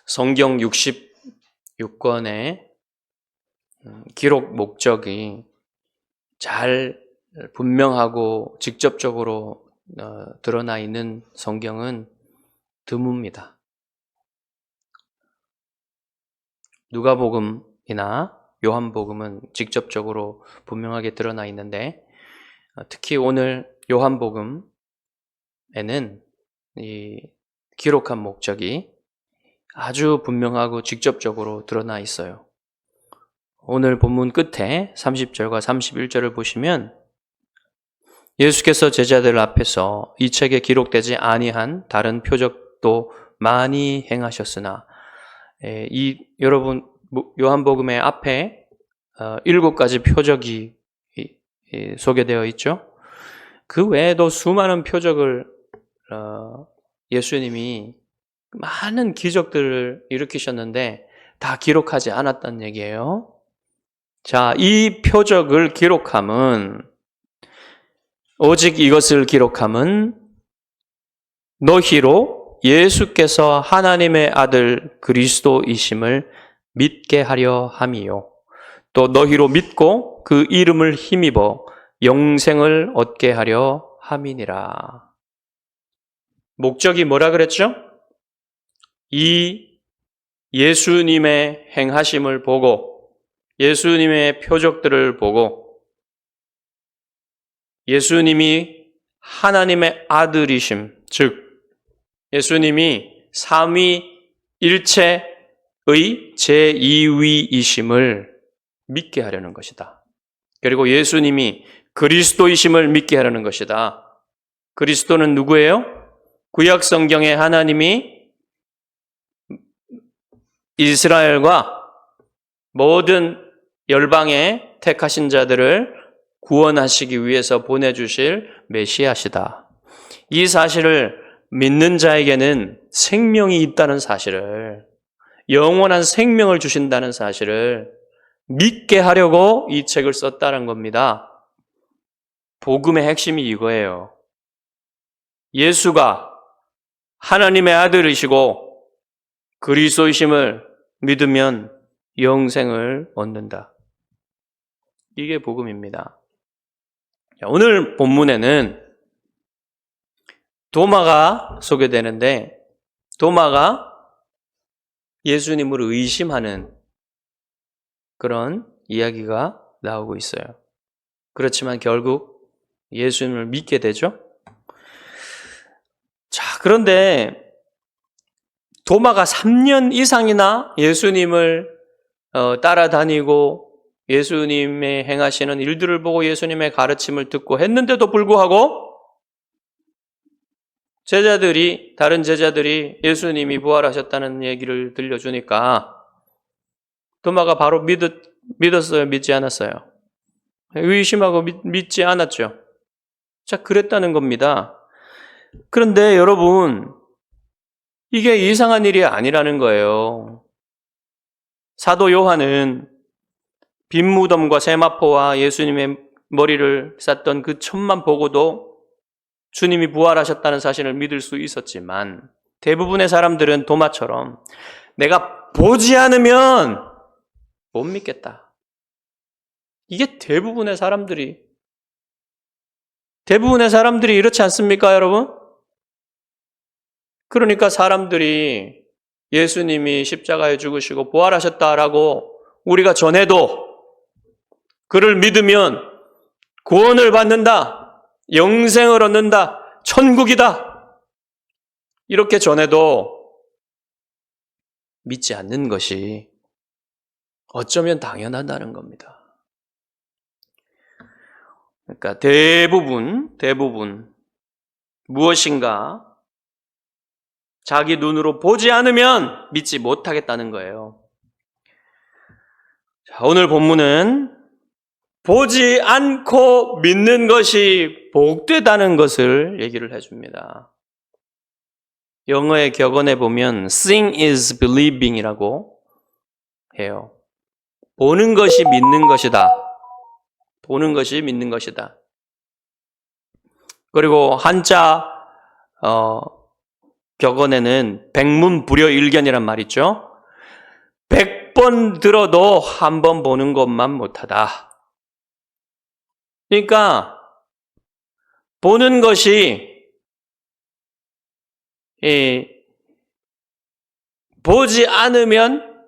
성경 66권의 기록 목적이 잘 분명하고 직접적으로 드러나 있는 성경은 드뭅니다. 누가복음이나 요한복음은 직접적으로 분명하게 드러나 있는데, 특히 오늘 요한복음에는 이 기록한 목적이 아주 분명하고 직접적으로 드러나 있어요. 오늘 본문 끝에 30절과 31절을 보시면 예수께서 제자들 앞에서 이 책에 기록되지 아니한 다른 표적도 많이 행하셨으나, 여러분 요한복음의 앞에 7가지 표적이 소개되어 있죠. 그 외에도 수많은 표적을 예수님이 많은 기적들을 일으키셨는데 다 기록하지 않았다는 얘기예요. 자, 이 표적을 기록함은, 오직 이것을 기록함은 너희로 예수께서 하나님의 아들 그리스도이심을 믿게 하려 함이요, 또 너희로 믿고 그 이름을 힘입어 영생을 얻게 하려 함이니라. 목적이 뭐라 그랬죠? 이 예수님의 행하심을 보고, 예수님의 표적들을 보고, 예수님이 하나님의 아들이심, 즉 예수님이 삼위일체의 제2위이심을 믿게 하려는 것이다. 그리고 예수님이 그리스도이심을 믿게 하려는 것이다. 그리스도는 누구예요? 구약 성경에 하나님이 이스라엘과 모든 열방에 택하신 자들을 구원하시기 위해서 보내주실 메시아시다. 이 사실을 믿는 자에게는 생명이 있다는 사실을, 영원한 생명을 주신다는 사실을 믿게 하려고 이 책을 썼다는 겁니다. 복음의 핵심이 이거예요. 예수가 하나님의 아들이시고 그리스도이심을 믿으면 영생을 얻는다. 이게 복음입니다. 오늘 본문에는 도마가 소개되는데, 도마가 예수님을 의심하는 그런 이야기가 나오고 있어요. 그렇지만 결국 예수님을 믿게 되죠. 자, 그런데 도마가 3년 이상이나 예수님을 따라다니고 예수님의 행하시는 일들을 보고 예수님의 가르침을 듣고 했는데도 불구하고 다른 제자들이 예수님이 부활하셨다는 얘기를 들려주니까 도마가 바로 믿었어요? 믿지 않았어요? 의심하고 믿지 않았죠. 자, 그랬다는 겁니다. 그런데 여러분, 이게 이상한 일이 아니라는 거예요. 사도 요한은 빈 무덤과 세마포와 예수님의 머리를 쌌던 그 천만 보고도 주님이 부활하셨다는 사실을 믿을 수 있었지만, 대부분의 사람들은 도마처럼 내가 보지 않으면 못 믿겠다. 이게 대부분의 사람들이 이렇지 않습니까, 여러분? 그러니까 사람들이 예수님이 십자가에 죽으시고 부활하셨다라고 우리가 전해도, 그를 믿으면 구원을 받는다, 영생을 얻는다, 천국이다, 이렇게 전해도 믿지 않는 것이 어쩌면 당연하다는 겁니다. 그러니까 대부분 무엇인가 자기 눈으로 보지 않으면 믿지 못하겠다는 거예요. 자, 오늘 본문은 보지 않고 믿는 것이 복되다는 것을 얘기를 해줍니다. 영어의 격언에 보면 seeing is believing이라고 해요. 보는 것이 믿는 것이다. 보는 것이 믿는 것이다. 그리고 한자 격언에는 백문불여일견이란 말 있죠. 100번 들어도 한 번 보는 것만 못하다. 그러니까 보는 것이 보지 않으면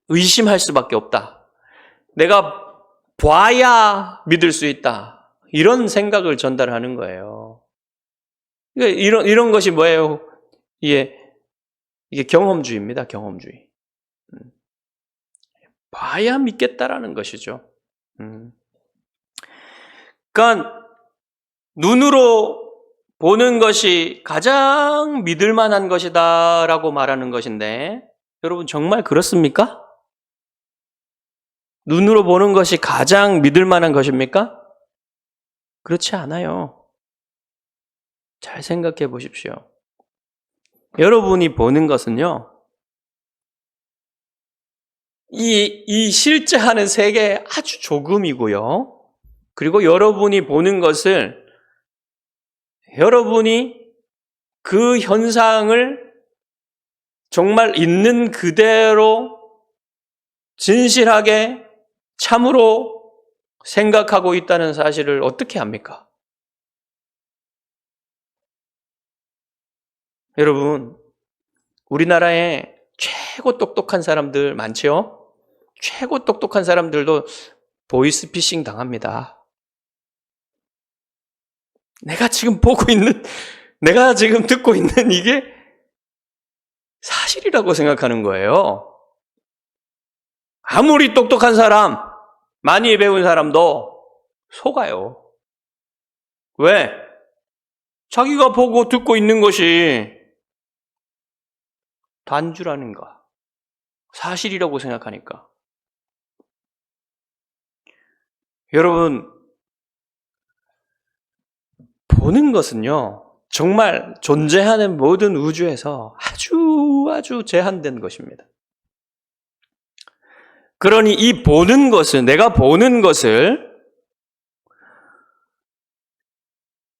의심할 수밖에 없다. 내가 봐야 믿을 수 있다. 이런 생각을 전달하는 거예요. 그러니까 이런 것이 뭐예요? 이게 경험주의입니다. 경험주의. 봐야 믿겠다라는 것이죠. 그러니까 눈으로 보는 것이 가장 믿을 만한 것이다라고 말하는 것인데, 여러분 정말 그렇습니까? 눈으로 보는 것이 가장 믿을 만한 것입니까? 그렇지 않아요. 잘 생각해 보십시오. 여러분이 보는 것은요, 이 실제 하는 세계 아주 조금이고요. 그리고 여러분이 보는 것을, 여러분이 그 현상을 정말 있는 그대로 진실하게 참으로 생각하고 있다는 사실을 어떻게 압니까? 여러분, 우리나라에 최고 똑똑한 사람들 많죠? 최고 똑똑한 사람들도 보이스피싱 당합니다. 내가 지금 내가 지금 듣고 있는 이게 사실이라고 생각하는 거예요. 아무리 똑똑한 사람, 많이 배운 사람도 속아요. 왜? 자기가 보고 듣고 있는 것이 단주라는가, 사실이라고 생각하니까. 여러분, 보는 것은요, 정말 존재하는 모든 우주에서 아주 제한된 것입니다. 그러니 이 보는 것을, 내가 보는 것을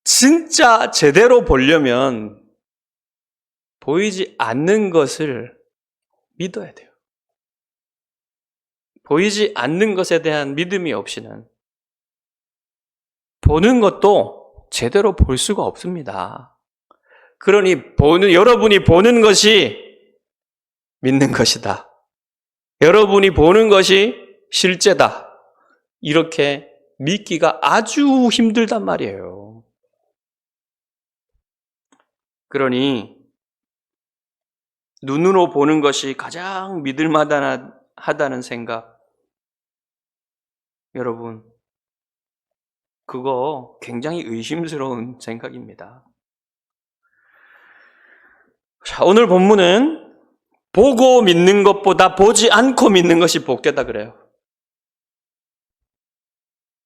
진짜 제대로 보려면 보이지 않는 것을 믿어야 돼요. 보이지 않는 것에 대한 믿음이 없이는 보는 것도 제대로 볼 수가 없습니다. 그러니 여러분이 보는 것이 믿는 것이다. 여러분이 보는 것이 실제다. 이렇게 믿기가 아주 힘들단 말이에요. 그러니 눈으로 보는 것이 가장 믿을 만하다는 생각, 여러분, 그거 굉장히 의심스러운 생각입니다. 자, 오늘 본문은 보고 믿는 것보다 보지 않고 믿는 것이 복되다 그래요.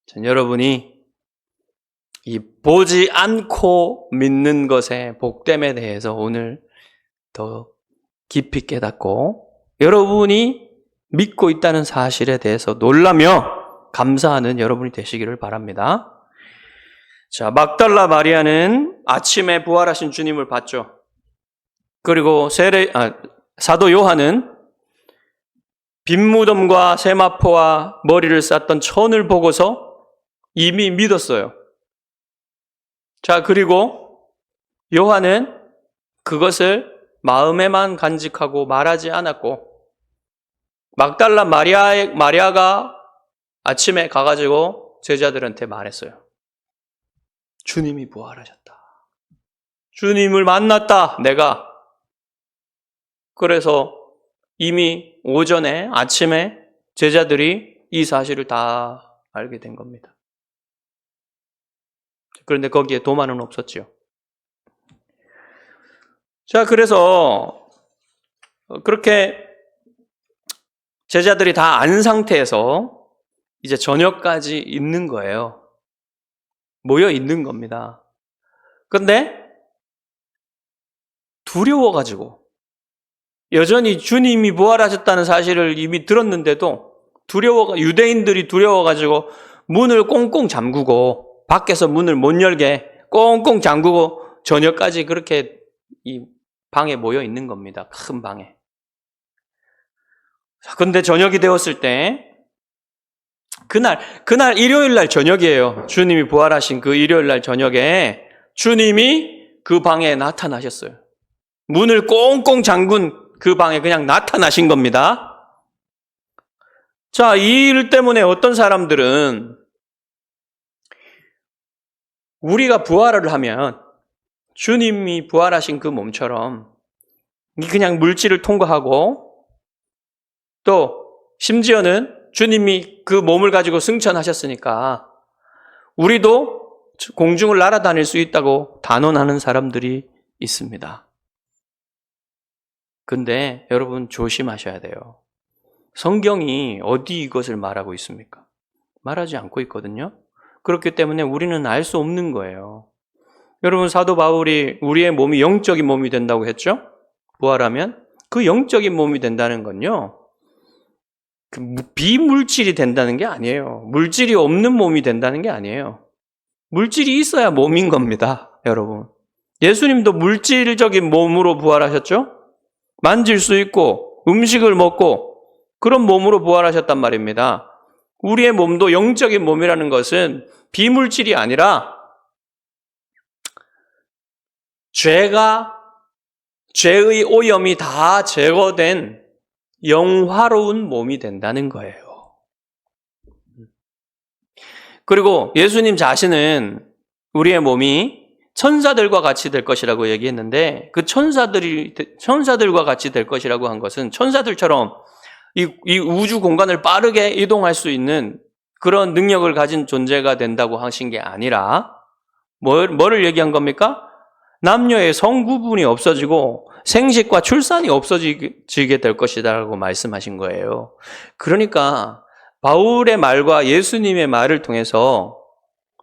자, 여러분이 이 보지 않고 믿는 것의 복됨에 대해서 오늘 더 깊이 깨닫고 여러분이 믿고 있다는 사실에 대해서 놀라며 감사하는 여러분이 되시기를 바랍니다. 자, 막달라 마리아는 아침에 부활하신 주님을 봤죠. 그리고 사도 요한은 빈무덤과 세마포와 머리를 쌌던 천을 보고서 이미 믿었어요. 자, 그리고 요한은 그것을 마음에만 간직하고 말하지 않았고, 막달라 마리아가 아침에 가가지고 제자들한테 말했어요. 주님이 부활하셨다. 주님을 만났다, 내가. 그래서 이미 아침에 제자들이 이 사실을 다 알게 된 겁니다. 그런데 거기에 도마는 없었지요. 자, 그래서 그렇게 제자들이 다 안 상태에서 이제 저녁까지 있는 거예요. 모여 있는 겁니다. 그런데 두려워가지고, 여전히 주님이 부활하셨다는 사실을 이미 들었는데도 유대인들이 두려워가지고 문을 꽁꽁 잠그고 밖에서 문을 못 열게 꽁꽁 잠그고 저녁까지 그렇게 이 방에 모여 있는 겁니다. 큰 방에. 근데 저녁이 되었을 때 그날 일요일 날 저녁이에요. 주님이 부활하신 그 일요일 날 저녁에 주님이 그 방에 나타나셨어요. 문을 꽁꽁 잠근 그 방에 그냥 나타나신 겁니다. 자, 이 일 때문에 어떤 사람들은 우리가 부활을 하면 주님이 부활하신 그 몸처럼 그냥 물질을 통과하고 또 심지어는 주님이 그 몸을 가지고 승천하셨으니까 우리도 공중을 날아다닐 수 있다고 단언하는 사람들이 있습니다. 근데 여러분 조심하셔야 돼요. 성경이 어디 이것을 말하고 있습니까? 말하지 않고 있거든요. 그렇기 때문에 우리는 알 수 없는 거예요. 여러분 사도 바울이 우리의 몸이 영적인 몸이 된다고 했죠? 부활하면 그 영적인 몸이 된다는 건요. 비물질이 된다는 게 아니에요. 물질이 없는 몸이 된다는 게 아니에요. 물질이 있어야 몸인 겁니다. 여러분. 예수님도 물질적인 몸으로 부활하셨죠? 만질 수 있고 음식을 먹고 그런 몸으로 부활하셨단 말입니다. 우리의 몸도 영적인 몸이라는 것은 비물질이 아니라 죄의 오염이 다 제거된 영화로운 몸이 된다는 거예요. 그리고 예수님 자신은 우리의 몸이 천사들과 같이 될 것이라고 얘기했는데 그 천사들과 같이 될 것이라고 한 것은 천사들처럼 이 우주 공간을 빠르게 이동할 수 있는 그런 능력을 가진 존재가 된다고 하신 게 아니라 뭐를 얘기한 겁니까? 남녀의 성구분이 없어지고 생식과 출산이 없어지게 될 것이다라고 말씀하신 거예요. 그러니까 바울의 말과 예수님의 말을 통해서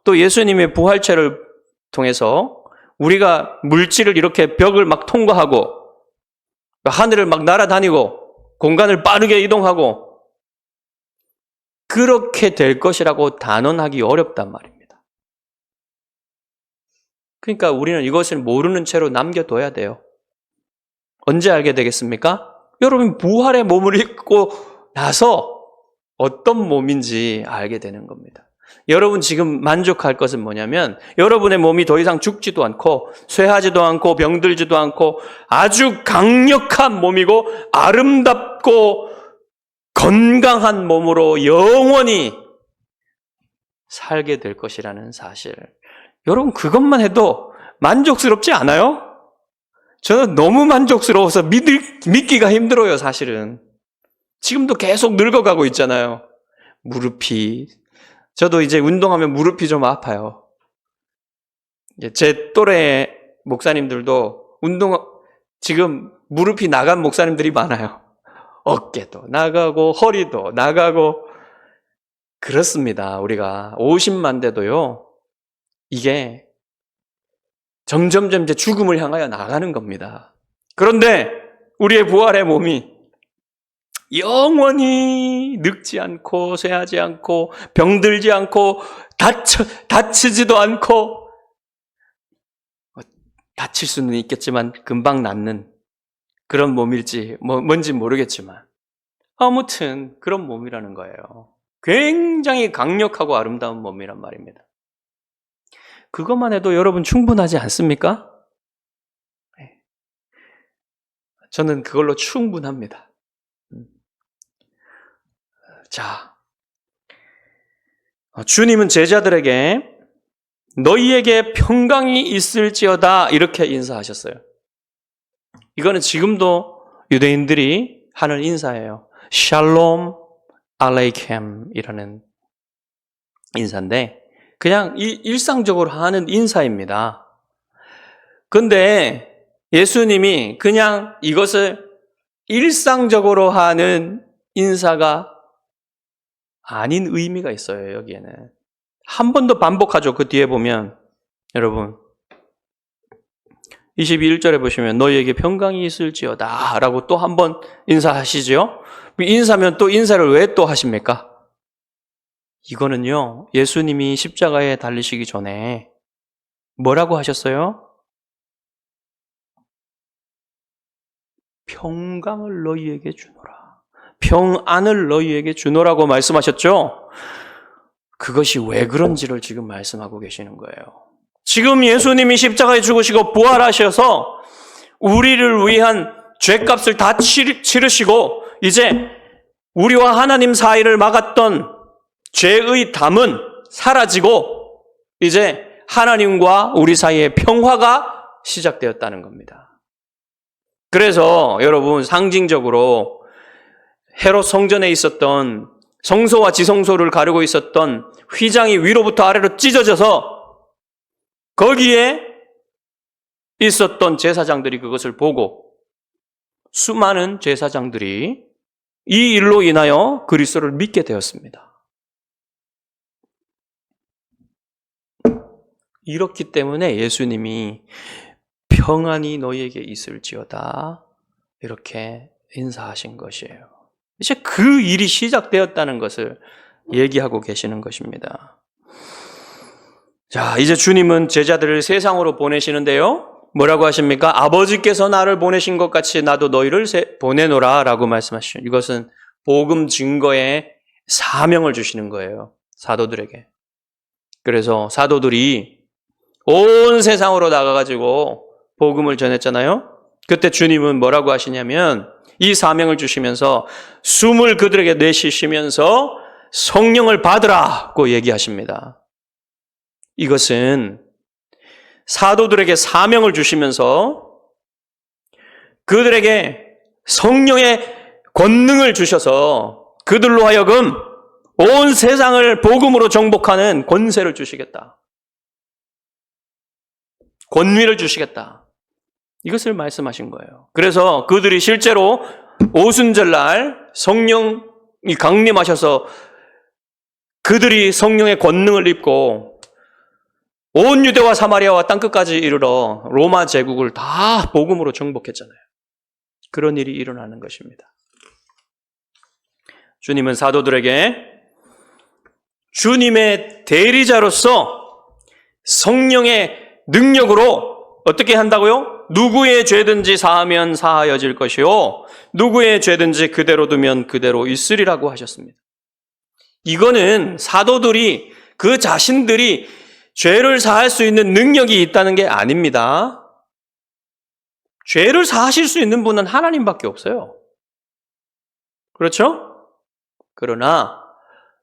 또 예수님의 부활체를 통해서 우리가 물질을 이렇게 벽을 막 통과하고 하늘을 막 날아다니고 공간을 빠르게 이동하고 그렇게 될 것이라고 단언하기 어렵단 말입니다. 그러니까 우리는 이것을 모르는 채로 남겨둬야 돼요. 언제 알게 되겠습니까? 여러분 부활의 몸을 입고 나서 어떤 몸인지 알게 되는 겁니다. 여러분 지금 만족할 것은 뭐냐면 여러분의 몸이 더 이상 죽지도 않고 쇠하지도 않고 병들지도 않고 아주 강력한 몸이고 아름답고 건강한 몸으로 영원히 살게 될 것이라는 사실. 여러분 그것만 해도 만족스럽지 않아요? 저는 너무 만족스러워서 믿기가 힘들어요, 사실은. 지금도 계속 늙어가고 있잖아요. 무릎이. 저도 이제 운동하면 무릎이 좀 아파요. 제 또래 목사님들도 지금 무릎이 나간 목사님들이 많아요. 어깨도 나가고 허리도 나가고 그렇습니다. 우리가 50만 대도요. 이게 점점 이제 죽음을 향하여 나가는 겁니다. 그런데 우리의 부활의 몸이 영원히 늙지 않고 쇠하지 않고 병들지 않고 다치지도 않고 다칠 수는 있겠지만 금방 낫는 그런 몸일지 뭔지 모르겠지만 아무튼 그런 몸이라는 거예요. 굉장히 강력하고 아름다운 몸이란 말입니다. 그것만 해도 여러분 충분하지 않습니까? 저는 그걸로 충분합니다. 자, 주님은 제자들에게 너희에게 평강이 있을지어다 이렇게 인사하셨어요. 이거는 지금도 유대인들이 하는 인사예요. 샬롬 알레이켐이라는 인사인데 그냥 일상적으로 하는 인사입니다. 근데 예수님이 그냥 이것을 일상적으로 하는 인사가 아닌 의미가 있어요, 여기에는. 한 번 더 반복하죠. 그 뒤에 보면 여러분 21절에 보시면 너희에게 평강이 있을지어다 라고 또 한 번 인사하시죠. 인사면 또 인사를 왜 또 하십니까? 이거는요, 예수님이 십자가에 달리시기 전에 뭐라고 하셨어요? 평강을 너희에게 주노라. 평안을 너희에게 주노라고 말씀하셨죠? 그것이 왜 그런지를 지금 말씀하고 계시는 거예요. 지금 예수님이 십자가에 죽으시고 부활하셔서 우리를 위한 죄값을 다 치르시고 이제 우리와 하나님 사이를 막았던 죄의 담은 사라지고 이제 하나님과 우리 사이의 평화가 시작되었다는 겁니다. 그래서 여러분 상징적으로 헤롯 성전에 있었던 성소와 지성소를 가르고 있었던 휘장이 위로부터 아래로 찢어져서 거기에 있었던 제사장들이 그것을 보고 수많은 제사장들이 이 일로 인하여 그리스도를 믿게 되었습니다. 이렇기 때문에 예수님이 평안이 너희에게 있을지어다 이렇게 인사하신 것이에요. 이제 그 일이 시작되었다는 것을 얘기하고 계시는 것입니다. 자, 이제 주님은 제자들을 세상으로 보내시는데요. 뭐라고 하십니까? 아버지께서 나를 보내신 것 같이 나도 너희를 보내노라 라고 말씀하시죠. 이것은 복음 증거의 사명을 주시는 거예요. 사도들에게. 그래서 사도들이 온 세상으로 나가가지고 복음을 전했잖아요. 그때 주님은 뭐라고 하시냐면 이 사명을 주시면서 숨을 그들에게 내쉬시면서 성령을 받으라고 얘기하십니다. 이것은 사도들에게 사명을 주시면서 그들에게 성령의 권능을 주셔서 그들로 하여금 온 세상을 복음으로 정복하는 권세를 주시겠다. 권위를 주시겠다. 이것을 말씀하신 거예요. 그래서 그들이 실제로 오순절날 성령이 강림하셔서 그들이 성령의 권능을 입고 온 유대와 사마리아와 땅끝까지 이르러 로마 제국을 다 복음으로 정복했잖아요. 그런 일이 일어나는 것입니다. 주님은 사도들에게 주님의 대리자로서 성령의 능력으로 어떻게 한다고요? 누구의 죄든지 사하면 사하여질 것이요 누구의 죄든지 그대로 두면 그대로 있으리라고 하셨습니다. 이거는 사도들이 그 자신들이 죄를 사할 수 있는 능력이 있다는 게 아닙니다. 죄를 사하실 수 있는 분은 하나님밖에 없어요. 그렇죠? 그러나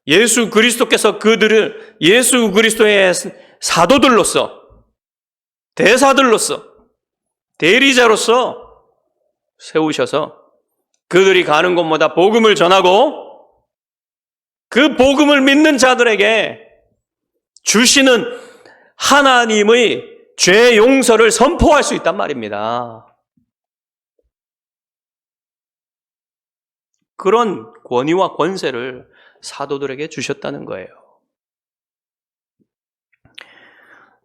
예수 그리스도께서 그들을 예수 그리스도의 사도들로서 대사들로서 대리자로서 세우셔서 그들이 가는 곳마다 복음을 전하고 그 복음을 믿는 자들에게 주시는 하나님의 죄 용서를 선포할 수 있단 말입니다. 그런 권위와 권세를 사도들에게 주셨다는 거예요.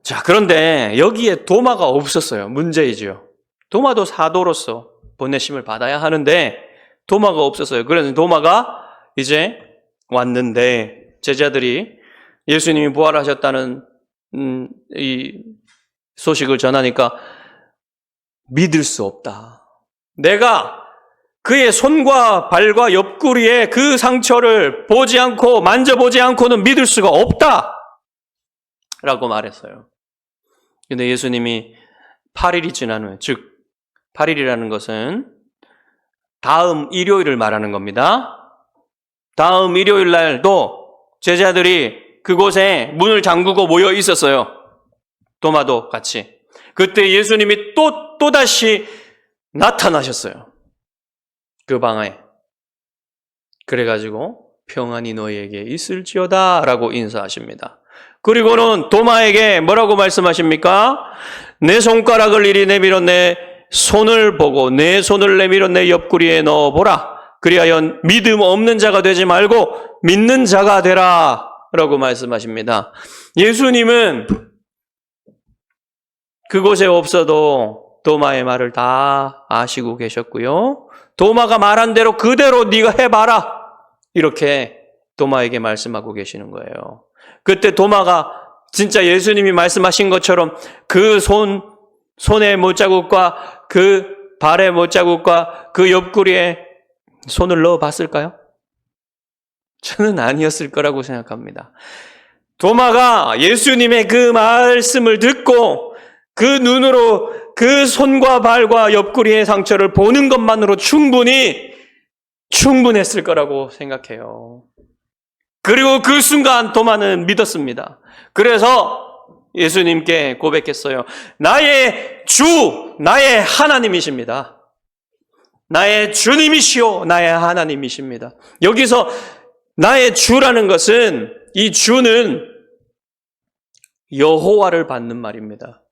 자, 그런데 여기에 도마가 없었어요. 문제이죠. 도마도 사도로서 보내심을 받아야 하는데 도마가 없었어요. 그래서 도마가 이제 왔는데 제자들이 예수님이 부활하셨다는 이 소식을 전하니까 믿을 수 없다. 내가 그의 손과 발과 옆구리에 그 상처를 보지 않고 만져보지 않고는 믿을 수가 없다 라고 말했어요. 근데 예수님이 8일이 지난 후에, 즉 8일이라는 것은 다음 일요일을 말하는 겁니다. 다음 일요일 날도 제자들이 그곳에 문을 잠그고 모여 있었어요. 도마도 같이. 그때 예수님이 또다시 나타나셨어요. 그 방에. 그래가지고 평안이 너희에게 있을지어다 라고 인사하십니다. 그리고는 도마에게 뭐라고 말씀하십니까? 내 손가락을 이리 내밀어 내 손을 보고 내 손을 내밀어 내 옆구리에 넣어보라. 그리하여 믿음 없는 자가 되지 말고 믿는 자가 되라 라고 말씀하십니다. 예수님은 그곳에 없어도 도마의 말을 다 아시고 계셨고요. 도마가 말한 대로 그대로 네가 해봐라 이렇게 도마에게 말씀하고 계시는 거예요. 그때 도마가 진짜 예수님이 말씀하신 것처럼 그 손의 못자국과 그 발의 못자국과 그 옆구리에 손을 넣어 봤을까요? 저는 아니었을 거라고 생각합니다. 도마가 예수님의 그 말씀을 듣고 그 눈으로 그 손과 발과 옆구리의 상처를 보는 것만으로 충분했을 거라고 생각해요. 그리고 그 순간 도마는 믿었습니다. 그래서 예수님께 고백했어요. 나의 주, 나의 하나님이십니다. 나의 주님이시오, 나의 하나님이십니다. 여기서 나의 주라는 것은, 이 주는 여호와를 받는 말입니다.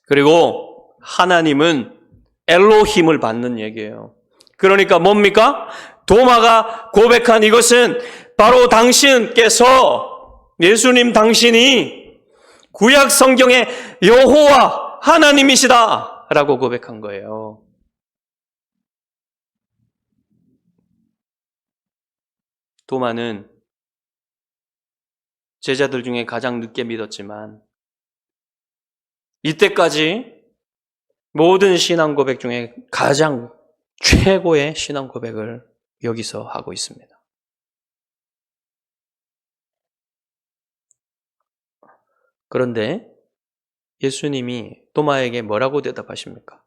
그리고 하나님은 엘로힘을 받는 얘기예요. 그러니까 뭡니까? 도마가 고백한 이것은 바로 당신께서, 예수님 당신이 구약 성경의 여호와 하나님이시다 라고 고백한 거예요. 도마는 제자들 중에 가장 늦게 믿었지만 이때까지 모든 신앙 고백 중에 가장 최고의 신앙 고백을 여기서 하고 있습니다. 그런데 예수님이 도마에게 뭐라고 대답하십니까?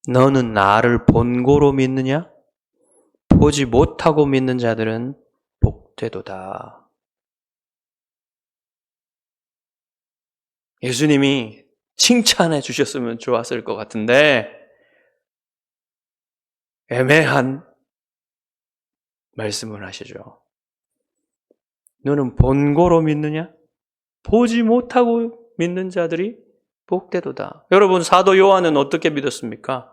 너는 나를 본고로 믿느냐? 보지 못하고 믿는 자들은 복되도다. 예수님이 칭찬해 주셨으면 좋았을 것 같은데 애매한 말씀을 하시죠. 너는 본고로 믿느냐? 보지 못하고 믿는 자들이 복되도다. 여러분, 사도 요한은 어떻게 믿었습니까?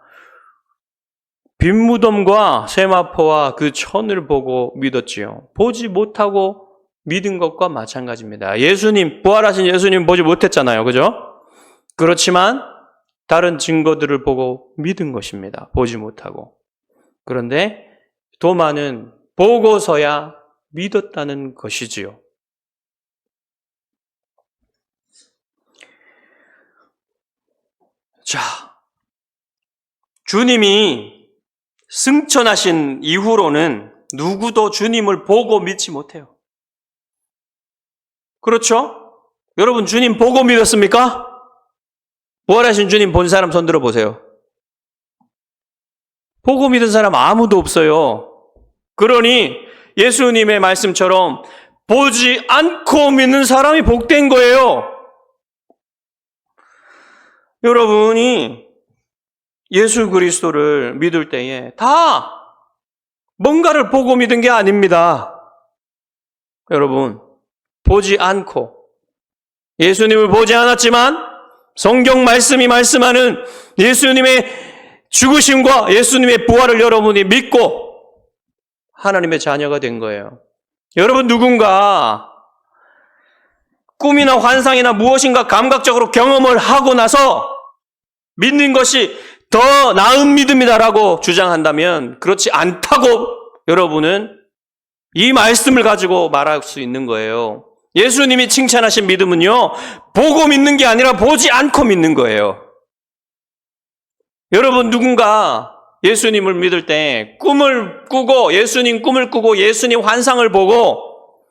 빈무덤과 세마포와 그 천을 보고 믿었지요. 보지 못하고 믿은 것과 마찬가지입니다. 예수님, 부활하신 예수님 보지 못했잖아요. 그죠? 그렇지만 다른 증거들을 보고 믿은 것입니다. 보지 못하고. 그런데 도마는 보고서야 믿었다는 것이지요. 자, 주님이 승천하신 이후로는 누구도 주님을 보고 믿지 못해요. 그렇죠? 여러분, 주님 보고 믿었습니까? 부활하신 주님 본 사람 손 들어보세요. 보고 믿은 사람 아무도 없어요. 그러니 예수님의 말씀처럼 보지 않고 믿는 사람이 복된 거예요. 여러분이 예수 그리스도를 믿을 때에 다 뭔가를 보고 믿은 게 아닙니다. 여러분, 보지 않고 예수님을 보지 않았지만 성경 말씀이 말씀하는 예수님의 죽으심과 예수님의 부활을 여러분이 믿고 하나님의 자녀가 된 거예요. 여러분, 누군가 꿈이나 환상이나 무엇인가 감각적으로 경험을 하고 나서 믿는 것이 더 나은 믿음이다라고 주장한다면 그렇지 않다고 여러분은 이 말씀을 가지고 말할 수 있는 거예요. 예수님이 칭찬하신 믿음은요, 보고 믿는 게 아니라 보지 않고 믿는 거예요. 여러분, 누군가 예수님을 믿을 때 꿈을 꾸고 예수님 꿈을 꾸고 예수님 환상을 보고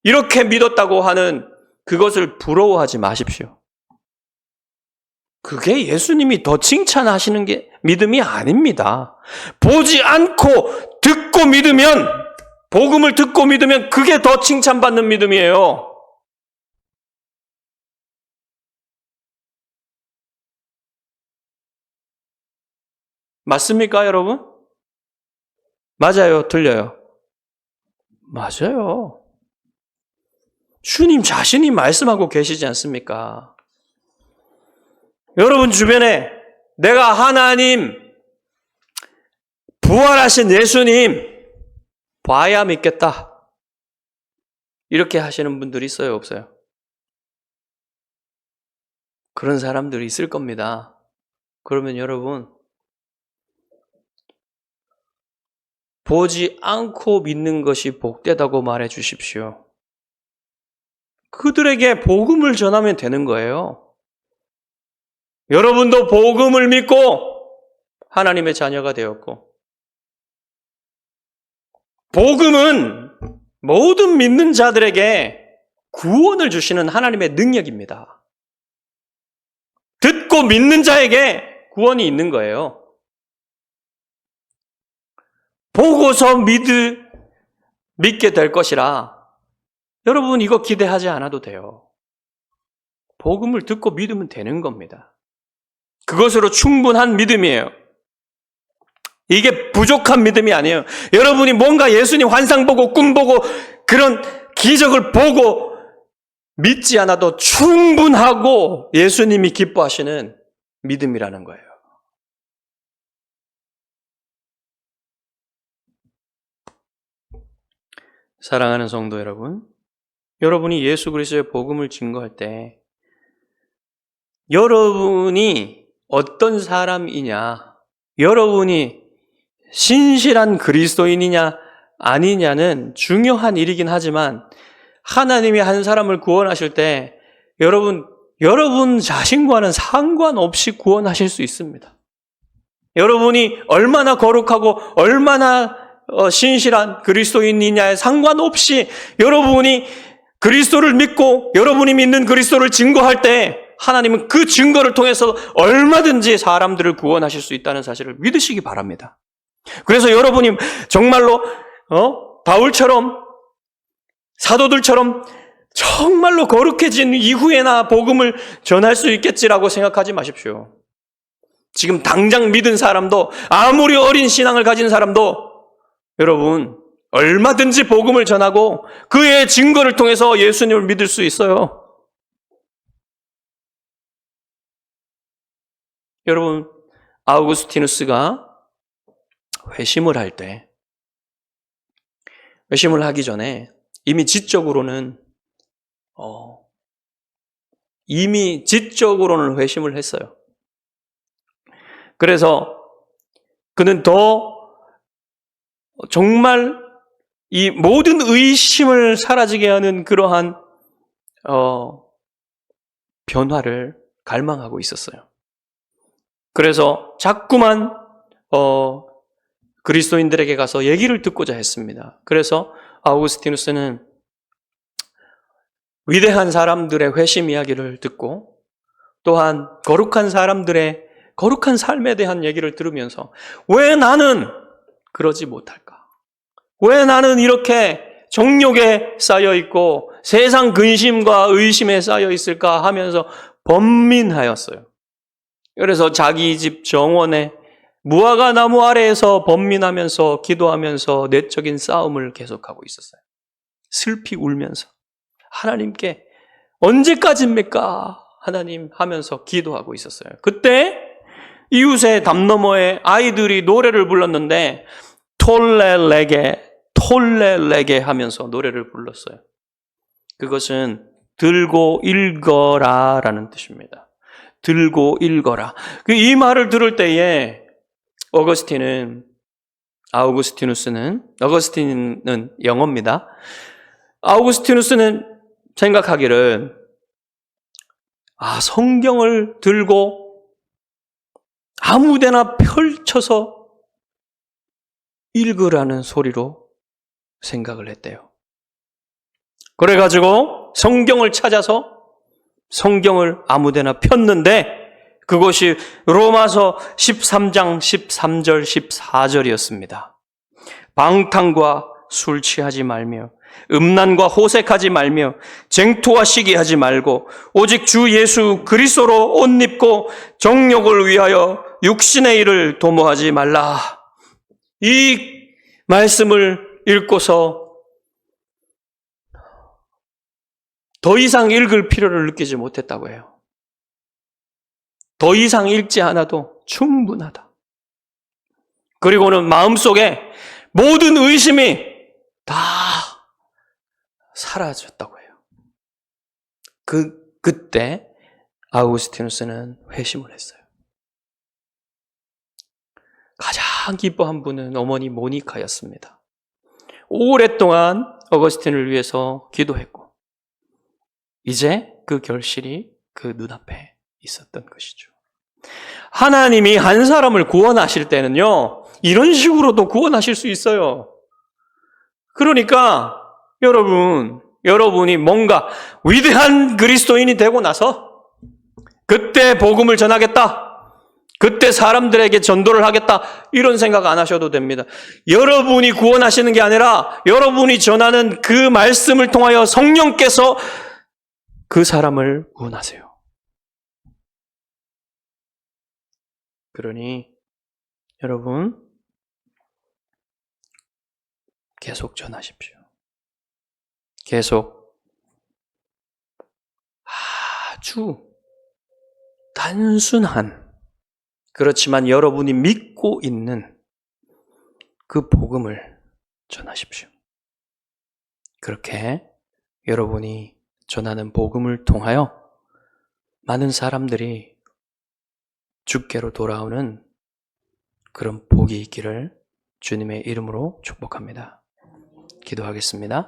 이렇게 믿었다고 하는 그것을 부러워하지 마십시오. 그게 예수님이 더 칭찬하시는 게 믿음이 아닙니다. 보지 않고 듣고 믿으면, 복음을 듣고 믿으면 그게 더 칭찬받는 믿음이에요. 맞습니까, 여러분? 맞아요, 틀려요? 맞아요. 주님 자신이 말씀하고 계시지 않습니까? 여러분 주변에 내가 하나님, 부활하신 예수님 봐야 믿겠다, 이렇게 하시는 분들이 있어요, 없어요? 그런 사람들이 있을 겁니다. 그러면 여러분, 보지 않고 믿는 것이 복되다고 말해 주십시오. 그들에게 복음을 전하면 되는 거예요. 여러분도 복음을 믿고 하나님의 자녀가 되었고, 복음은 모든 믿는 자들에게 구원을 주시는 하나님의 능력입니다. 듣고 믿는 자에게 구원이 있는 거예요. 보고서 믿게 될 것이라 여러분 이거 기대하지 않아도 돼요. 복음을 듣고 믿으면 되는 겁니다. 그것으로 충분한 믿음이에요. 이게 부족한 믿음이 아니에요. 여러분이 뭔가 예수님 환상 보고 꿈 보고 그런 기적을 보고 믿지 않아도 충분하고 예수님이 기뻐하시는 믿음이라는 거예요. 사랑하는 성도 여러분, 여러분이 예수 그리스도의 복음을 증거할 때 여러분이 어떤 사람이냐, 여러분이 신실한 그리스도인이냐 아니냐는 중요한 일이긴 하지만 하나님이 한 사람을 구원하실 때 여러분 자신과는 상관없이 구원하실 수 있습니다. 여러분이 얼마나 거룩하고 얼마나 신실한 그리스도인이냐에 상관없이 여러분이 그리스도를 믿고 여러분이 믿는 그리스도를 증거할 때 하나님은 그 증거를 통해서 얼마든지 사람들을 구원하실 수 있다는 사실을 믿으시기 바랍니다. 그래서 여러분이 정말로 바울처럼 사도들처럼 정말로 거룩해진 이후에나 복음을 전할 수 있겠지라고 생각하지 마십시오. 지금 당장 믿은 사람도 아무리 어린 신앙을 가진 사람도 여러분 얼마든지 복음을 전하고 그의 증거를 통해서 예수님을 믿을 수 있어요. 여러분 아우구스티누스가 회심을 하기 전에 이미 지적으로는 회심을 했어요. 그래서 그는 더 정말 이 모든 의심을 사라지게 하는 그러한 변화를 갈망하고 있었어요. 그래서 자꾸만 그리스도인들에게 가서 얘기를 듣고자 했습니다. 그래서 아우구스티누스는 위대한 사람들의 회심 이야기를 듣고 또한 거룩한 사람들의 거룩한 삶에 대한 얘기를 들으면서 왜 나는 그러지 못할까? 왜 나는 이렇게 정욕에 쌓여 있고 세상 근심과 의심에 쌓여 있을까 하면서 번민하였어요. 그래서 자기 집 정원에 무화과 나무 아래에서 번민하면서 기도하면서 내적인 싸움을 계속하고 있었어요. 슬피 울면서 하나님께 언제까지입니까? 하나님 하면서 기도하고 있었어요. 그때 이웃의 담 너머에 아이들이 노래를 불렀는데 톨레레게 하면서 노래를 불렀어요. 그것은 들고 읽어라 라는 뜻입니다. 들고 읽어라. 이 말을 들을 때에 어거스틴은 영어입니다. 아우구스티누스는 생각하기를 성경을 들고 아무데나 펼쳐서 읽으라는 소리로 생각을 했대요. 그래가지고 성경을 찾아서 성경을 아무데나 폈는데 그것이 로마서 13장 13절 14절이었습니다. 방탕과 술 취하지 말며 음란과 호색하지 말며 쟁토와 시기하지 말고 오직 주 예수 그리스도로 옷 입고 정욕을 위하여 육신의 일을 도모하지 말라. 이 말씀을 읽고서 더 이상 읽을 필요를 느끼지 못했다고 해요. 더 이상 읽지 않아도 충분하다. 그리고는 마음속에 모든 의심이 다 사라졌다고 해요. 그때 아우구스티누스는 회심을 했어요. 가자. 가장 기뻐한 분은 어머니 모니카였습니다. 오랫동안 어거스틴을 위해서 기도했고 이제 그 결실이 그 눈앞에 있었던 것이죠. 하나님이 한 사람을 구원하실 때는요, 이런 식으로도 구원하실 수 있어요. 그러니까 여러분이 뭔가 위대한 그리스도인이 되고 나서 그때 복음을 전하겠다, 그때 사람들에게 전도를 하겠다, 이런 생각 안 하셔도 됩니다. 여러분이 구원하시는 게 아니라 여러분이 전하는 그 말씀을 통하여 성령께서 그 사람을 구원하세요. 그러니 여러분 계속 전하십시오. 계속 아주 단순한, 그렇지만 여러분이 믿고 있는 그 복음을 전하십시오. 그렇게 여러분이 전하는 복음을 통하여 많은 사람들이 주께로 돌아오는 그런 복이 있기를 주님의 이름으로 축복합니다. 기도하겠습니다.